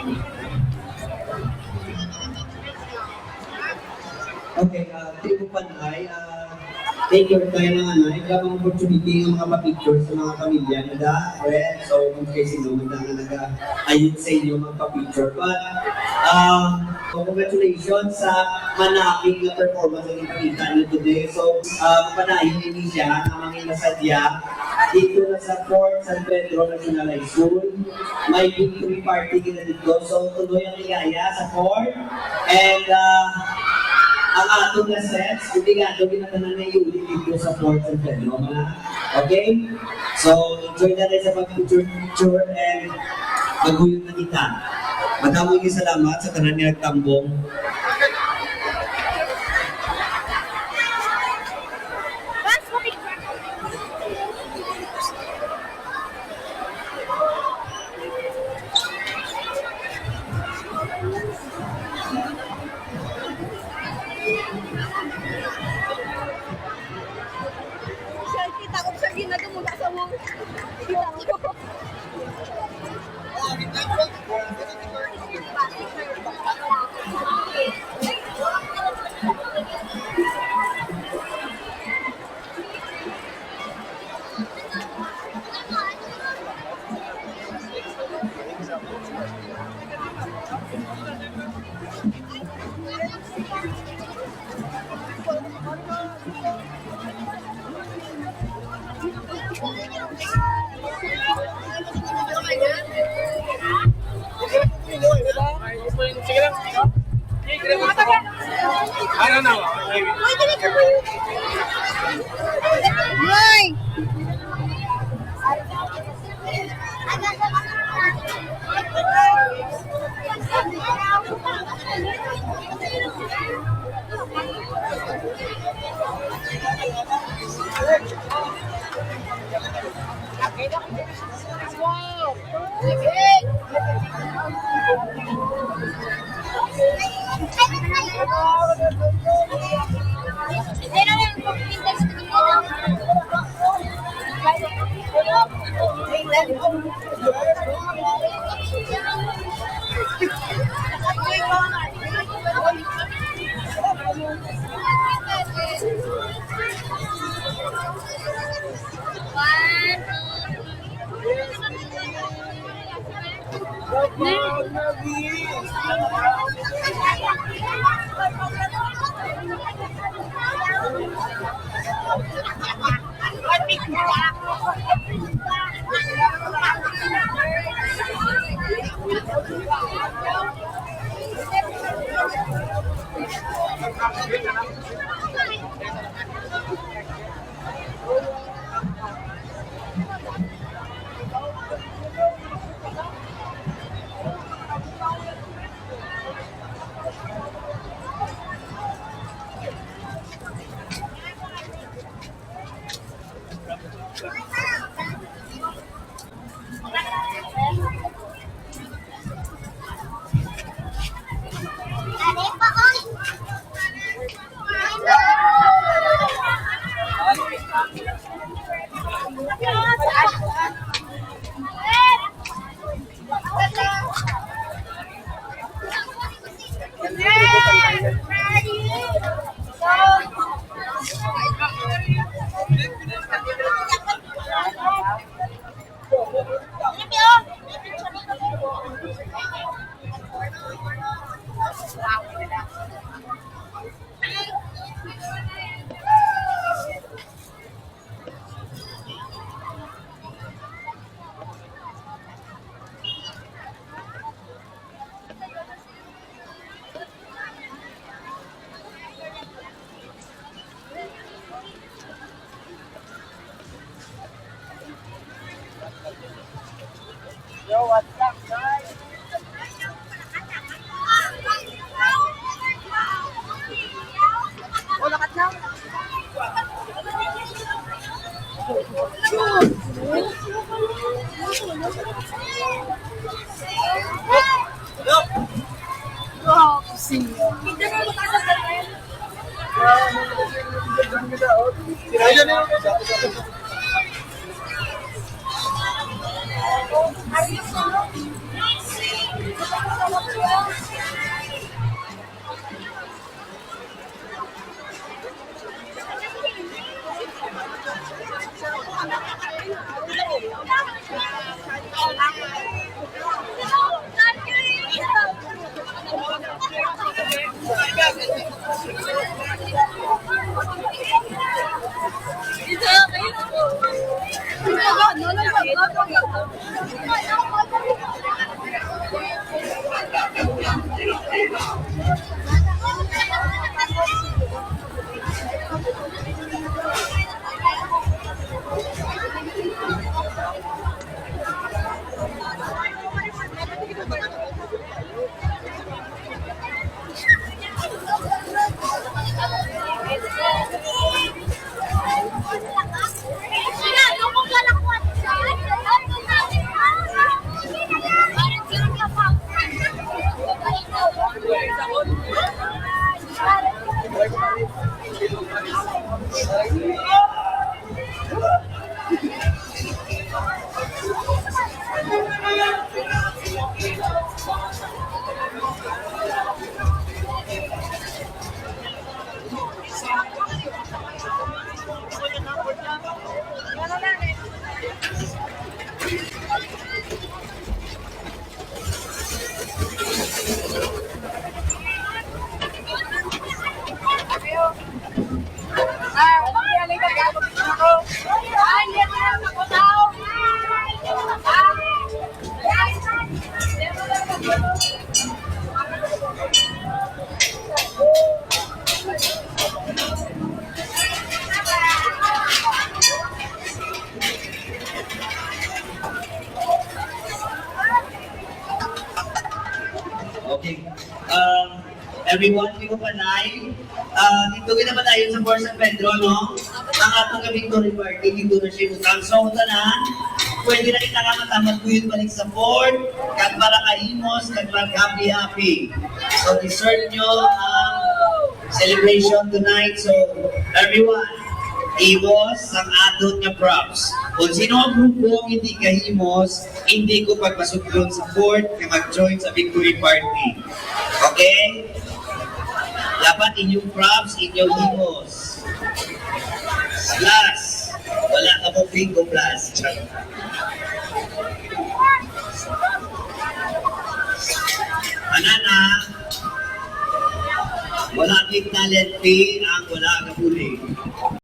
Okay, thank you Panay. Thank you tayo ng ilang opportunity ng mga pa-picture sa mga pamilya nila. Well, so kung kayo sino ayun sa inyo magpa-picture. But, congratulations sa manaping na performance na ipakita nyo today. So, panahin niyo siya na mga nasadya dito na sa Fort San Pedro National High School. May victory party na dito. So, tuloy ang ligaya sa Fort. And, ang atong na sets, obligado ginatanan na yung dito sa Fort San Pedro. Okay? So, enjoy na rin sa pag-picture and maguyod na kita. Madaming salamat sa tanan niya nagtambong. Kita ko sa ginagawa sa mo. Sige lang. Ano na? Hoy! Wow! Yo, what's up, guys? O, lakat na. Wow, siya. Hindi na matakas na tayo. Sinayan na yun. Are you Okay. Everyone, hindi ko panay. Dito naman tayo sa Fort San Pedro, no? Ang atong victory party, dito na siya utang. So, tanan, pwede na kita kamatamat ko yun balik sa Fort, kag para kaimos, kag mag-happy-happy. So, dessert nyo ang celebration tonight. So, everyone, Himos ang aton nga props. Kung sino ang grupo ang hindi kahimos, hindi ko pagpasugdon sa fort na mag-join sa victory party. Okay? Dapat inyong props, inyong himos. Plus, wala ka mo bingo plus. Manana, wala big talent fee ang wala ka puli.